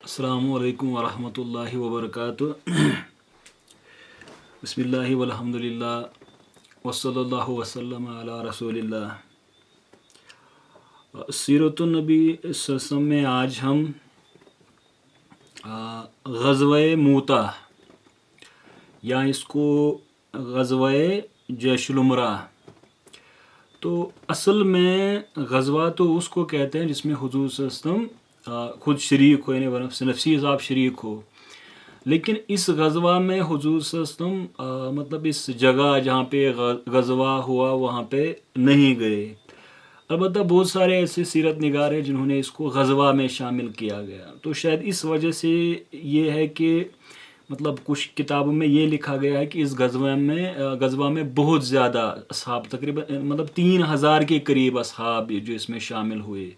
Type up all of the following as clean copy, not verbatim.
السلام علیکم ورحمۃ اللہ وبرکاتہ بسم اللہ والحمد للہ وصلی اللہ وسلم علی رسول اللہ. سیرت النبی صلی اللہ علیہ وسلم میں آج ہم غزوہ موتا یا اس کو غزوہ جیش العمرہ، تو اصل میں غزوہ تو اس کو کہتے ہیں جس میں حضور صلی اللہ علیہ وسلم خود شریک ہو، یعنی نفسی حساب شریک ہو. لیکن اس غزوہ میں حضور صلی اللہ علیہ وسلم مطلب اس جگہ جہاں پہ غزوہ ہوا وہاں پہ نہیں گئے. البتہ بہت سارے ایسے سیرت نگار ہیں جنہوں نے اس کو غزوہ میں شامل کیا گیا. تو شاید اس وجہ سے یہ ہے کہ مطلب کچھ کتابوں میں یہ لکھا گیا ہے کہ اس غزوہ میں بہت زیادہ اصحاب، تقریباً مطلب 3000 کے قریب اصحاب جو اس میں شامل ہوئے.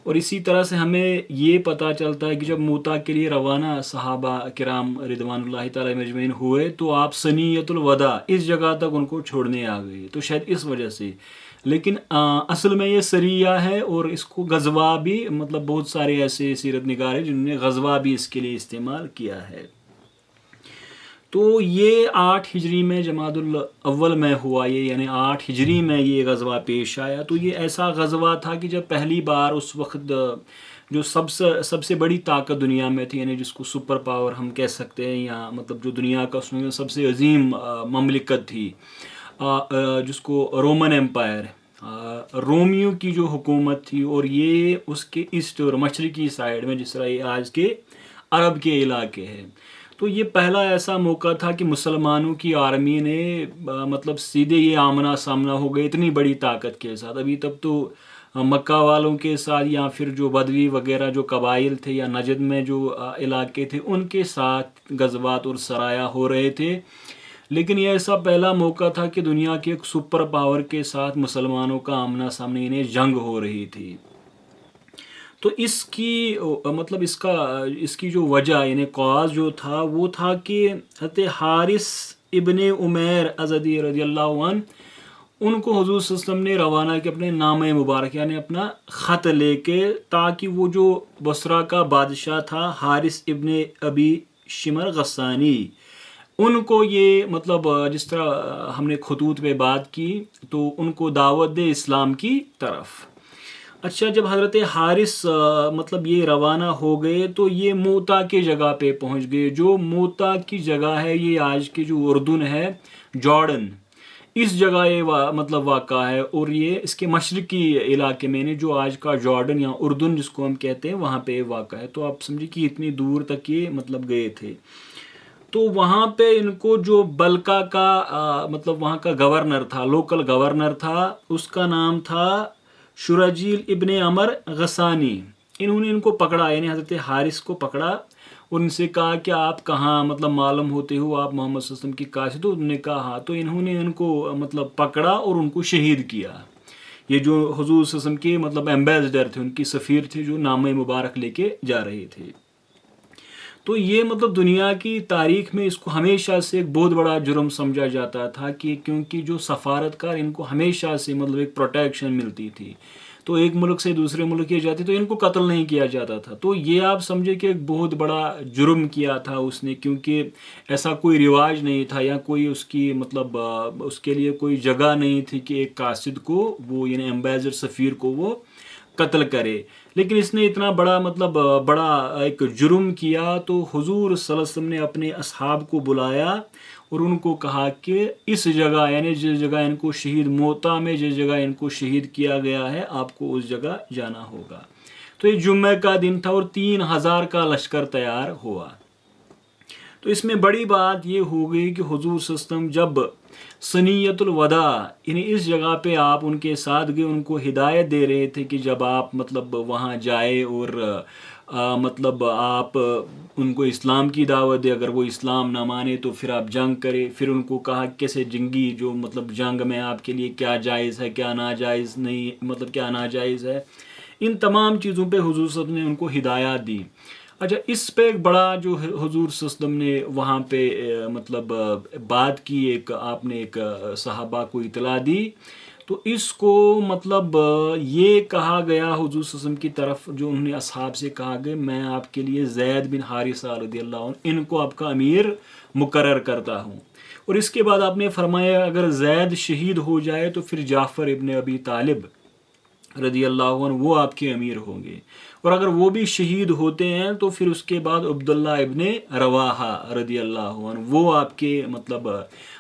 اور اسی طرح سے ہمیں یہ پتہ چلتا ہے کہ جب موتا کے لیے روانہ صحابہ کرام رضوان اللہ تعالیٰ مجمعین ہوئے تو آپ ثنیۃ الوداع اس جگہ تک ان کو چھوڑنے آ گئے، تو شاید اس وجہ سے. لیکن اصل میں یہ سریہ ہے، اور اس کو غزوہ بھی مطلب بہت سارے ایسے سیرت نگار ہیں جنہوں نے غزوہ بھی اس کے لیے استعمال کیا ہے. تو یہ 8 ہجری میں جمادی الاول میں ہوا، یہ یعنی 8 ہجری میں یہ غزوہ پیش آیا. تو یہ ایسا غزوہ تھا کہ جب پہلی بار اس وقت جو سب سے بڑی طاقت دنیا میں تھی، یعنی جس کو سپر پاور ہم کہہ سکتے ہیں، یا مطلب جو دنیا کا اس میں سب سے عظیم مملکت تھی جس کو رومن ایمپائر، رومیوں کی جو حکومت تھی، اور یہ اس کے ایسٹ اور مشرقی سائڈ میں جس طرح یہ آج کے عرب کے علاقے ہیں. تو یہ پہلا ایسا موقع تھا کہ مسلمانوں کی آرمی نے مطلب سیدھے یہ آمنا سامنا ہو گئے اتنی بڑی طاقت کے ساتھ. ابھی تب تو مکہ والوں کے ساتھ یا پھر جو بدوی وغیرہ جو قبائل تھے یا نجد میں جو علاقے تھے ان کے ساتھ غزوات اور سرایا ہو رہے تھے. لیکن یہ ایسا پہلا موقع تھا کہ دنیا کے ایک سپر پاور کے ساتھ مسلمانوں کا آمنا سامنے انہیں جنگ ہو رہی تھی. تو اس کی مطلب اس کی جو وجہ یعنی کاز جو تھا وہ تھا کہ حضرت حارث ابن عمیر ازدی رضی اللہ عنہ ان کو حضور صلی اللہ علیہ وسلم نے روانہ کیا اپنے نامہ مبارک یعنی اپنا خط لے کے، تاکہ وہ جو بصرہ کا بادشاہ تھا حارث ابن ابی شمر غسانی، ان کو یہ مطلب جس طرح ہم نے خطوط پہ بات کی تو ان کو دعوت دے اسلام کی طرف. اچھا، جب حضرت حارث مطلب یہ روانہ ہو گئے تو یہ موتا کے جگہ پہ پہنچ گئے. جو موتا کی جگہ ہے یہ آج کی جو اردن ہے، جارڈن، اس جگہ یہ مطلب واقع ہے، اور یہ اس کے مشرقی علاقے میں جو آج کا جارڈن یا اردن جس کو ہم کہتے ہیں وہاں پہ واقع ہے. تو آپ سمجھیں کہ اتنی دور تک یہ مطلب گئے تھے. تو وہاں پہ ان کو جو بلکہ کا مطلب وہاں کا گورنر تھا، لوکل گورنر تھا، اس کا نام تھا شرحجیل ابن عمر غسانی. انہوں نے ان کو پکڑا، یعنی حضرت حارث کو پکڑا اور ان سے کہا کہ آپ کہاں مطلب معلوم ہوتے ہو آپ محمد صلی اللہ علیہ وسلم کی قاصد ہو؟ انہوں نے کہا ہاں. تو انہوں نے ان کو مطلب پکڑا اور ان کو شہید کیا. یہ جو حضور صلی اللہ علیہ وسلم کے مطلب ایمبیسڈر تھے، ان کی سفیر تھے جو نامہ مبارک لے کے جا رہے تھے. تو یہ مطلب دنیا کی تاریخ میں اس کو ہمیشہ سے ایک بہت بڑا جرم سمجھا جاتا تھا، کہ کیونکہ جو سفارتکار ان کو ہمیشہ سے مطلب ایک پروٹیکشن ملتی تھی، تو ایک ملک سے دوسرے ملک یہ جاتے تو ان کو قتل نہیں کیا جاتا تھا. تو یہ آپ سمجھے کہ ایک بہت بڑا جرم کیا تھا اس نے، کیونکہ ایسا کوئی رواج نہیں تھا یا کوئی اس کی مطلب اس کے لیے کوئی جگہ نہیں تھی کہ ایک قاصد کو وہ یعنی ایمبیسڈر سفیر کو وہ قتل کرے. لیکن اس نے اتنا بڑا مطلب بڑا ایک جرم کیا، تو حضور صلی اللہ علیہ وسلم نے اپنے اصحاب کو بلایا اور ان کو کہا کہ اس جگہ یعنی جس جگہ ان کو شہید موتا میں جس جگہ ان کو شہید کیا گیا ہے آپ کو اس جگہ جانا ہوگا. تو یہ جمعہ کا دن تھا اور 3000 کا لشکر تیار ہوا. تو اس میں بڑی بات یہ ہو گئی کہ حضور صلی اللہ علیہ وسلم جب ثنیۃ الوداع یعنی اس جگہ پہ آپ ان کے ساتھ گئے، ان کو ہدایت دے رہے تھے کہ جب آپ مطلب وہاں جائے اور مطلب آپ ان کو اسلام کی دعوت دے، اگر وہ اسلام نہ مانے تو پھر آپ جنگ کرے. پھر ان کو کہا کیسے جنگی جو مطلب جنگ میں آپ کے لیے کیا جائز ہے کیا ناجائز نہیں، مطلب کیا ناجائز ہے، ان تمام چیزوں پہ حضور صلی اللہ علیہ وسلم نے ان کو ہدایات دی. اچھا، اس پہ ایک بڑا جو حضور صلی اللہ علیہ وسلم نے وہاں پہ مطلب بات کی، ایک آپ نے ایک صحابہ کو اطلاع دی. تو اس کو مطلب یہ کہا گیا حضور صلی اللہ علیہ وسلم کی طرف، جو انہوں نے اصحاب سے کہا گیا میں آپ کے لیے زید بن حارثہ رضی اللہ عنہ ان کو آپ کا امیر مقرر کرتا ہوں. اور اس کے بعد آپ نے فرمایا اگر زید شہید ہو جائے تو پھر جعفر ابن ابی طالب رضی اللہ عنہ وہ آپ کے امیر ہوں گے، اور اگر وہ بھی شہید ہوتے ہیں تو پھر اس کے بعد عبداللہ ابن رواحہ رضی اللہ عنہ وہ آپ کے مطلب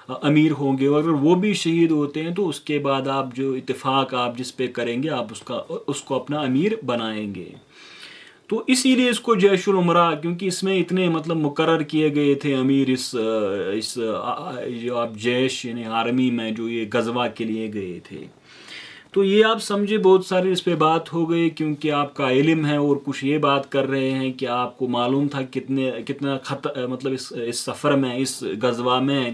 امیر ہوں گے، اور اگر وہ بھی شہید ہوتے ہیں تو اس کے بعد آپ جو اتفاق آپ جس پہ کریں گے آپ اس کو اپنا امیر بنائیں گے. تو اسی لیے اس کو جیش العمرہ، کیونکہ اس میں اتنے مطلب مقرر کیے گئے تھے امیر اس جو آپ جیش یعنی آرمی میں جو یہ غزوہ کے لیے گئے تھے. تو یہ آپ سمجھے بہت ساری اس پہ بات ہو گئی، کیونکہ آپ کا علم ہے اور کچھ یہ بات کر رہے ہیں کہ آپ کو معلوم تھا کتنا مطلب اس سفر میں، اس غزوہ میں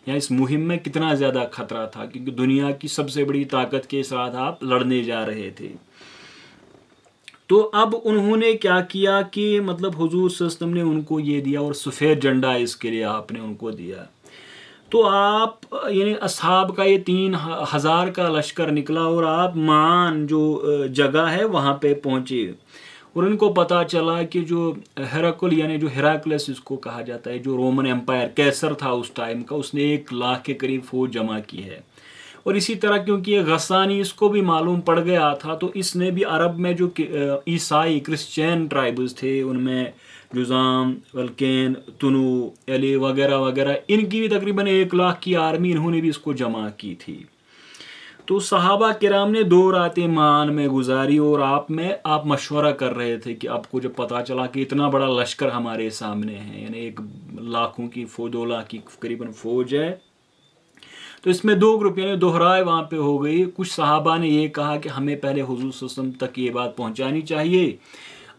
یا اس مہم میں کتنا زیادہ خطرہ تھا، کیونکہ دنیا کی سب سے بڑی طاقت کے ساتھ آپ لڑنے جا رہے تھے. تو اب انہوں نے کیا کیا کہ مطلب حضور صلی اللہ علیہ وسلم نے ان کو یہ دیا، اور سفید جھنڈا اس کے لیے آپ نے ان کو دیا. تو آپ یعنی اصحاب کا یہ 3000 کا لشکر نکلا اور آپ معان جو جگہ ہے وہاں پہ پہنچے، اور ان کو پتہ چلا کہ جو ہیراکل یعنی جو ہیراکلس اس کو کہا جاتا ہے، جو رومن امپائر کیسر تھا اس ٹائم کا، اس نے 1 لاکھ کے قریب فوج جمع کی ہے. اور اسی طرح کیونکہ یہ غسانی اس کو بھی معلوم پڑ گیا تھا، تو اس نے بھی عرب میں جو عیسائی کرسچین ٹرائبز تھے ان میں جزام، ولکین، تنو، علی وغیرہ وغیرہ، ان کی بھی تقریباً 1 لاکھ کی آرمی انہوں نے بھی اس کو جمع کی تھی. تو صحابہ کرام نے 2 راتیں معان میں گزاری، اور آپ مشورہ کر رہے تھے کہ آپ کو جب پتہ چلا کہ اتنا بڑا لشکر ہمارے سامنے ہے، یعنی 1 لاکھوں کی فوج، 2 لاکھ کی قریباً فوج ہے، تو اس میں 2 گروپ یعنی دوہرائے وہاں پہ ہو گئی. کچھ صحابہ نے یہ کہا کہ ہمیں پہلے حضور صلی اللہ علیہ وسلم تک یہ بات پہنچانی چاہیے،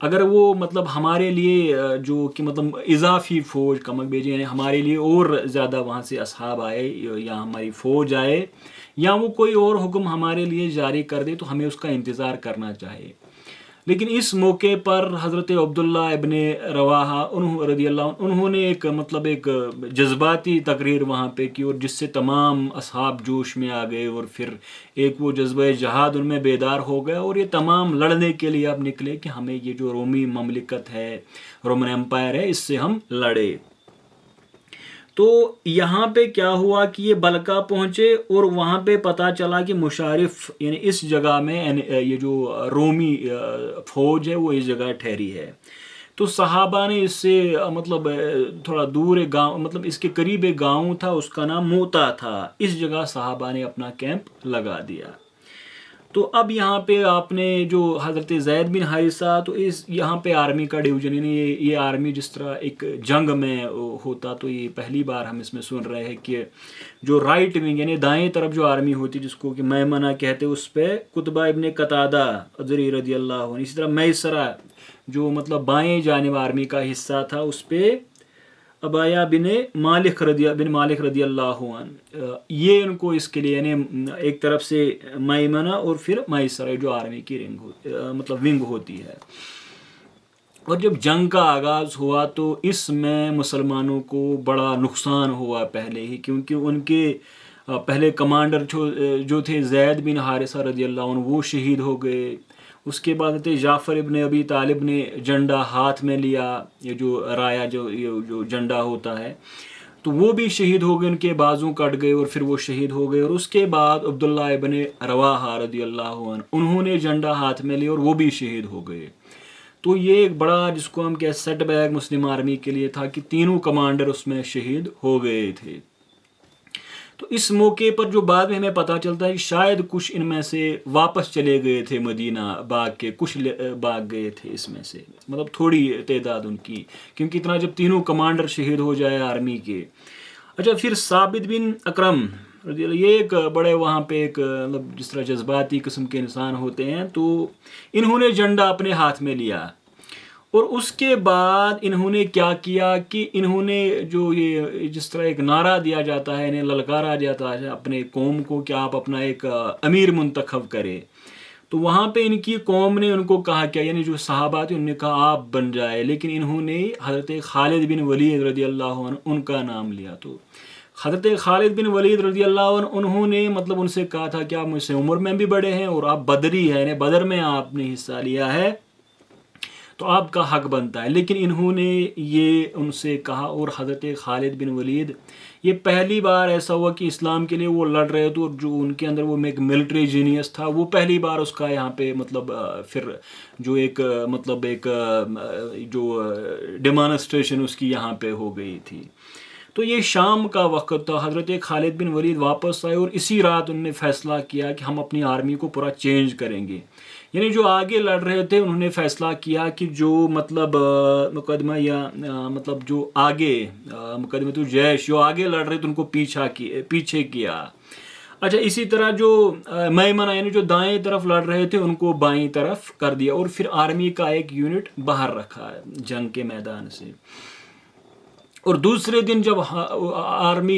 اگر وہ مطلب ہمارے لیے جو کہ مطلب اضافی فوج کمک بھیجے، یعنی ہمارے لیے اور زیادہ وہاں سے اصحاب آئے یا ہماری فوج آئے یا وہ کوئی اور حکم ہمارے لیے جاری کر دے تو ہمیں اس کا انتظار کرنا چاہیے. لیکن اس موقع پر حضرت عبداللہ ابن رواحہ رضی اللہ عنہ انہوں نے ایک جذباتی تقریر وہاں پہ کی، اور جس سے تمام اصحاب جوش میں آ گئے، اور پھر ایک وہ جذبہ جہاد ان میں بیدار ہو گیا، اور یہ تمام لڑنے کے لیے اب نکلے کہ ہمیں یہ جو رومی مملکت ہے، رومن امپائر ہے، اس سے ہم لڑے. تو یہاں پہ کیا ہوا کہ یہ بلقا پہنچے، اور وہاں پہ پتہ چلا کہ مشارف یعنی اس جگہ میں یہ جو رومی فوج ہے وہ اس جگہ ٹھہری ہے. تو صحابہ نے اس سے مطلب تھوڑا دور ایک گاؤں، مطلب اس کے قریب ایک گاؤں تھا، اس کا نام موتا تھا، اس جگہ صحابہ نے اپنا کیمپ لگا دیا. تو اب یہاں پہ آپ نے جو حضرت زید بن حارثہ، تو یہاں پہ آرمی کا ڈویژن، یعنی یہ آرمی جس طرح ایک جنگ میں ہوتا، تو یہ پہلی بار ہم اس میں سن رہے ہیں کہ جو رائٹ ونگ یعنی دائیں طرف جو آرمی ہوتی جس کو کہ میمنہ کہتے، اس پہ قطبہ ابن قتادہ رضی اللہ عنہ. اسی طرح میسرہ جو مطلب بائیں جانب آرمی کا حصہ تھا، اس پہ ابایا بن مالک رضی اللہ عنہ. یہ ان کو اس کے لیے یعنی ایک طرف سے میمنہ اور پھر میسرہ جو آرمی کی ونگ ہوتی ہے. اور جب جنگ کا آغاز ہوا تو اس میں مسلمانوں کو بڑا نقصان ہوا پہلے ہی، کیونکہ ان کے پہلے کمانڈر جو تھے زید بن حارثہ رضی اللہ عنہ وہ شہید ہو گئے. اس کے بعد جعفر ابن ابی طالب نے جھنڈا ہاتھ میں لیا، یہ جو رایا جو جھنڈا ہوتا ہے، تو وہ بھی شہید ہو گئے، ان کے بازو کٹ گئے اور پھر وہ شہید ہو گئے. اور اس کے بعد عبداللہ ابن رواحہ رضی اللہ عنہ انہوں نے جھنڈا ہاتھ میں لیا اور وہ بھی شہید ہو گئے. تو یہ ایک بڑا جس کو ہم سیٹ بیک مسلم آرمی کے لیے تھا کہ تینوں کمانڈر اس میں شہید ہو گئے تھے. تو اس موقع پر جو بعد میں ہمیں پتہ چلتا ہے کہ شاید کچھ ان میں سے واپس چلے گئے تھے مدینہ بھاگ کے، کچھ بھاگ گئے تھے اس میں سے، مطلب تھوڑی تعداد ان کی، کیونکہ اتنا جب تینوں کمانڈر شہید ہو جائے آرمی کے. اچھا، پھر ثابت بن اکرم یہ ایک بڑے وہاں پہ ایک مطلب جس طرح جذباتی قسم کے انسان ہوتے ہیں، تو انہوں نے جھنڈا اپنے ہاتھ میں لیا. اور اس کے بعد انہوں نے کیا کیا کہ انہوں نے جو یہ جس طرح ایک نعرہ دیا جاتا ہے، انہیں للکارا جاتا ہے اپنے قوم کو کہ آپ اپنا ایک امیر منتخب کرے. تو وہاں پہ ان کی قوم نے ان کو کہا کیا، یعنی جو صحابہ تھے انہوں نے کہا آپ بن جائے، لیکن انہوں نے حضرت خالد بن ولید رضی اللہ عنہ ان کا نام لیا. تو حضرت خالد بن ولید رضی اللہ عنہ انہوں نے مطلب ان سے کہا تھا کہ آپ مجھ سے عمر میں بھی بڑے ہیں اور آپ بدری ہیں، یعنی بدر میں آپ نے حصہ لیا ہے تو آپ کا حق بنتا ہے، لیکن انہوں نے یہ ان سے کہا. اور حضرت خالد بن ولید یہ پہلی بار ایسا ہوا کہ اسلام کے لیے وہ لڑ رہے تھے، اور جو ان کے اندر وہ ایک ملٹری جینیس تھا، وہ پہلی بار اس کا یہاں پہ مطلب پھر جو ایک مطلب ایک جو ڈیمانسٹریشن اس کی یہاں پہ ہو گئی تھی. تو یہ شام کا وقت تھا، حضرت خالد بن ولید واپس آئے اور اسی رات انہوں نے فیصلہ کیا کہ ہم اپنی آرمی کو پورا چینج کریں گے. یعنی جو آگے لڑ رہے تھے انہوں نے فیصلہ کیا کہ جو مطلب مقدمہ یا مطلب جو آگے مقدمہ تو جیش جو آگے لڑ رہے تھے ان کو پیچھے کیا. اچھا، اسی طرح جو میمنہ یعنی جو دائیں طرف لڑ رہے تھے ان کو بائیں طرف کر دیا، اور پھر آرمی کا ایک یونٹ باہر رکھا جنگ کے میدان سے. اور دوسرے دن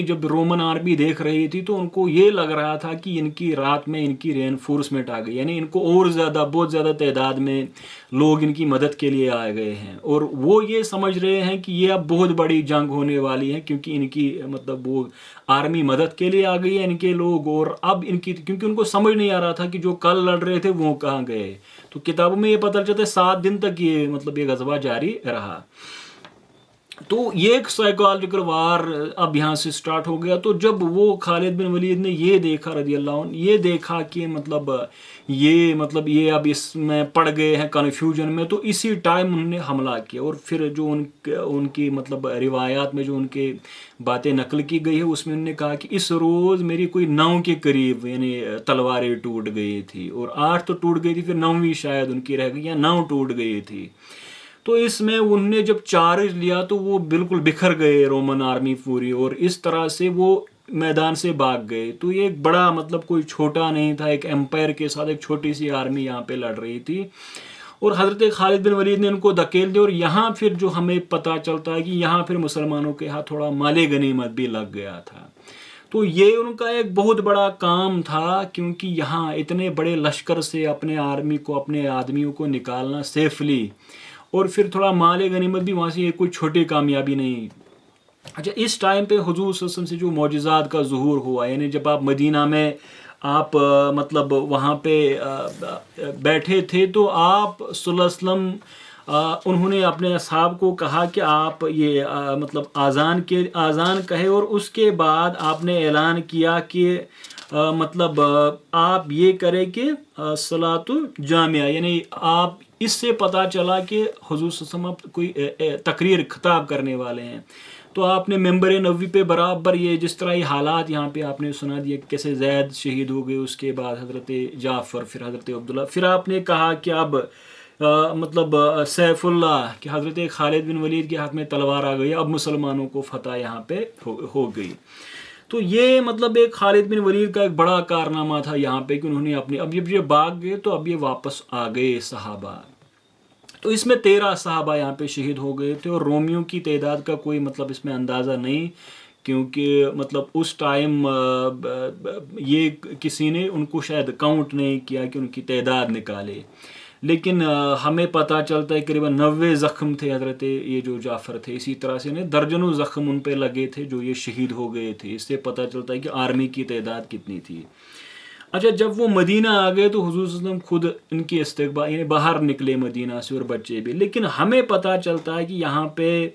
جب رومن آرمی دیکھ رہی تھی تو ان کو یہ لگ رہا تھا کہ ان کی رات میں ان کی رینفورسمنٹ آ گئی، یعنی ان کو اور بہت زیادہ تعداد میں لوگ ان کی مدد کے لیے آ گئے ہیں، اور وہ یہ سمجھ رہے ہیں کہ یہ اب بہت بڑی جنگ ہونے والی ہے، کیونکہ ان کی مطلب وہ آرمی مدد کے لیے آ گئی ہے ان کے لوگ. اور اب ان کی کیونکہ ان کو سمجھ نہیں آ رہا تھا کہ جو کل لڑ رہے تھے وہ کہاں گئے. تو کتابوں میں یہ پتہ چلتا ہے 7 دن تک یہ مطلب یہ غزوہ جاری رہا. تو یہ ایک سائیکالوجیکل وار اب یہاں سے سٹارٹ ہو گیا. تو جب وہ خالد بن ولید نے یہ دیکھا رضی اللہ عنہ، یہ دیکھا کہ مطلب یہ اب اس میں پڑ گئے ہیں کنفیوژن میں، تو اسی ٹائم انہوں نے حملہ کیا. اور پھر جو ان کی مطلب روایات میں جو ان کے باتیں نقل کی گئی ہے اس میں انہوں نے کہا کہ اس روز میری کوئی 9 کے قریب یعنی تلواریں ٹوٹ گئی تھی، اور 8 تو ٹوٹ گئی تھی، پھر 9ویں شاید ان کی رہ گئی یا 9 ٹوٹ گئی تھی. تو اس میں انہوں نے جب چارج لیا تو وہ بالکل بکھر گئے رومن آرمی پوری، اور اس طرح سے وہ میدان سے بھاگ گئے. تو یہ ایک بڑا مطلب کوئی چھوٹا نہیں تھا، ایک امپائر کے ساتھ ایک چھوٹی سی آرمی یہاں پہ لڑ رہی تھی. اور حضرت خالد بن ولید نے ان کو دھکیل دیا. اور یہاں پھر جو ہمیں پتہ چلتا ہے کہ یہاں پھر مسلمانوں کے ہاتھ تھوڑا مال غنیمت بھی لگ گیا تھا. تو یہ ان کا ایک بہت بڑا کام تھا، کیونکہ یہاں اتنے بڑے لشکر سے اپنے آرمی کو اپنے آدمیوں کو نکالنا سیفلی، اور پھر تھوڑا مال غنیمت بھی وہاں سے یہ کوئی چھوٹی کامیابی نہیں. اچھا، اس ٹائم پہ حضور صلی اللہ علیہ وسلم سے جو معجزات کا ظہور ہوا، یعنی جب آپ مدینہ میں آپ مطلب وہاں پہ بیٹھے تھے تو آپ صلی اللہ علیہ وسلم انہوں نے اپنے اصحاب کو کہا کہ آپ یہ مطلب آذان کہے، اور اس کے بعد آپ نے اعلان کیا کہ مطلب آپ یہ کریں کہ صلاۃ جامعہ، یعنی آپ اس سے پتہ چلا کہ حضور صلی اللہ علیہ وسلم کوئی تقریر خطاب کرنے والے ہیں. تو آپ نے ممبر نبوی پہ برابر یہ جس طرح یہ حالات یہاں پہ آپ نے سنا دیا، کیسے زید شہید ہو گئے، اس کے بعد حضرت جعفر، پھر حضرت عبداللہ، پھر آپ نے کہا کہ اب مطلب سیف اللہ کہ حضرت خالد بن ولید کے ہاتھ میں تلوار آ گئی، اب مسلمانوں کو فتح یہاں پہ ہو گئی. تو یہ مطلب ایک خالد بن ولید کا ایک بڑا کارنامہ تھا یہاں پہ کہ انہوں نے اب یہ بھاگ گئے تو اب یہ واپس آ گئے صحابہ. تو اس میں 13 صحابہ یہاں پہ شہید ہو گئے تھے، اور رومیوں کی تعداد کا کوئی مطلب اس میں اندازہ نہیں، کیونکہ مطلب اس ٹائم یہ کسی نے ان کو شاید کاؤنٹ نہیں کیا کہ ان کی تعداد نکالے. لیکن ہمیں پتہ چلتا ہے قریباً 90 زخم تھے حضرت یہ جو جعفر تھے، اسی طرح سے درجنوں زخم ان پہ لگے تھے جو یہ شہید ہو گئے تھے. اس سے پتہ چلتا ہے کہ آرمی کی تعداد کتنی تھی. اچھا، جب وہ مدینہ آ گئے تو حضور صلی اللہ علیہ وسلم خود ان کی استقبال یعنی باہر نکلے مدینہ سے، اور بچے بھی. لیکن ہمیں پتہ چلتا ہے کہ یہاں پہ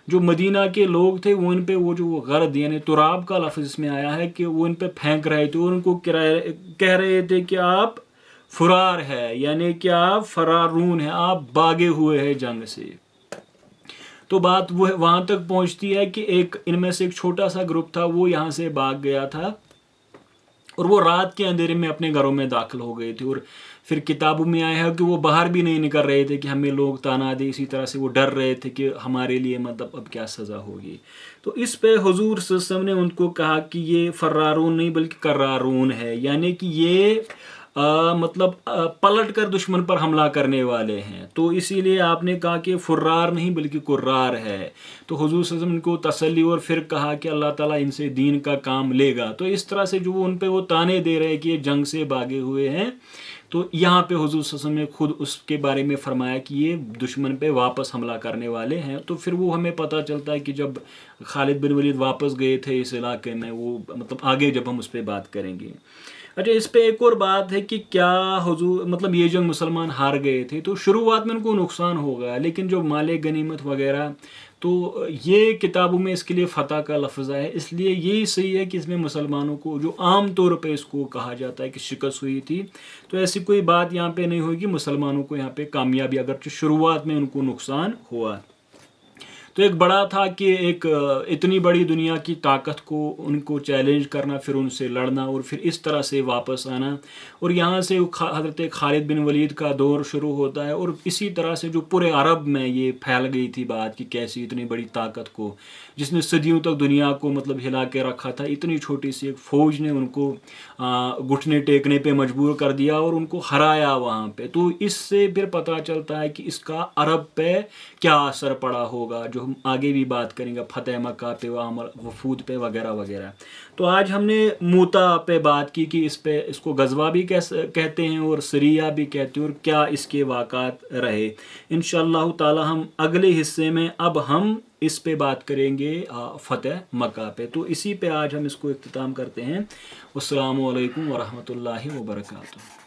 جو مدینہ کے لوگ تھے وہ ان پہ وہ غرد یعنی تراب کا لفظ اس میں آیا ہے کہ وہ ان پہ پھینک رہے تھے، اور ان کو کہہ رہے تھے کہ آپ فرار ہے، یعنی کہ آپ فرارون ہیں، آپ بھاگے ہوئے ہیں جنگ سے. تو بات وہ وہاں تک پہنچتی ہے کہ ان میں سے ایک چھوٹا سا گروپ تھا وہ یہاں سے بھاگ گیا تھا، اور وہ رات کے اندھیرے میں اپنے گھروں میں داخل ہو گئے تھے. اور پھر کتابوں میں آیا ہے کہ وہ باہر بھی نہیں نکل رہے تھے کہ ہمیں لوگ تانا دے، اسی طرح سے وہ ڈر رہے تھے کہ ہمارے لیے مطلب اب کیا سزا ہوگی. تو اس پہ حضور صلی اللہ علیہ وسلم نے ان کو کہا کہ یہ فرارون نہیں بلکہ کرارون ہے، یعنی کہ یہ مطلب پلٹ کر دشمن پر حملہ کرنے والے ہیں. تو اسی لیے آپ نے کہا کہ فرار نہیں بلکہ کرار ہے. تو حضور صلی اللہ علیہ وسلم ان کو تسلی اور پھر کہا کہ اللہ تعالیٰ ان سے دین کا کام لے گا. تو اس طرح سے جو ان پہ وہ تانے دے رہے کہ یہ جنگ سے بھاگے ہوئے ہیں، تو یہاں پہ حضور صلی اللہ علیہ وسلم نے خود اس کے بارے میں فرمایا کہ یہ دشمن پہ واپس حملہ کرنے والے ہیں. تو پھر وہ ہمیں پتہ چلتا ہے کہ جب خالد بن ولید واپس گئے تھے اس علاقے میں، وہ مطلب آگے جب ہم اس پہ بات کریں گے. اچھا، اس پہ ایک اور بات ہے کہ کیا حضور مطلب یہ جنگ مسلمان ہار گئے تھے تو شروعات میں ان کو نقصان ہوگا، لیکن جو مال غنیمت وغیرہ تو یہ کتابوں میں اس کے لیے فتح کا لفظ ہے، اس لیے یہی صحیح ہے کہ اس میں مسلمانوں کو جو عام طور پہ اس کو کہا جاتا ہے کہ شکست ہوئی تھی، تو ایسی کوئی بات یہاں پہ نہیں ہوگی. مسلمانوں کو یہاں پہ کامیابی، اگرچہ شروعات میں ان کو نقصان ہوا. تو ایک بڑا تھا کہ ایک اتنی بڑی دنیا کی طاقت کو ان کو چیلنج کرنا، پھر ان سے لڑنا اور پھر اس طرح سے واپس آنا. اور یہاں سے حضرت خالد بن ولید کا دور شروع ہوتا ہے، اور اسی طرح سے جو پورے عرب میں یہ پھیل گئی تھی بات کہ کیسی اتنی بڑی طاقت کو، جس نے صدیوں تک دنیا کو مطلب ہلا کے رکھا تھا، اتنی چھوٹی سی ایک فوج نے ان کو گھٹنے ٹیکنے پہ مجبور کر دیا اور ان کو ہرایا وہاں پہ. تو اس سے پھر پتہ چلتا ہے کہ اس کا عرب پہ کیا اثر پڑا ہوگا، جو ہم آگے بھی بات کریں گے فتح مکہ پہ، وفود پہ وغیرہ وغیرہ. تو آج ہم نے موتا پہ بات کی کہ اس کو غزوہ بھی کہتے ہیں اور سریہ بھی کہتے ہیں، اور کیا اس کے واقعات رہے. انشاءاللہ تعالی ہم اگلے حصے میں اب ہم اس پہ بات کریں گے فتح مکہ پہ. تو اسی پہ آج ہم اس کو اختتام کرتے ہیں. السلام علیکم ورحمۃ اللہ وبرکاتہ.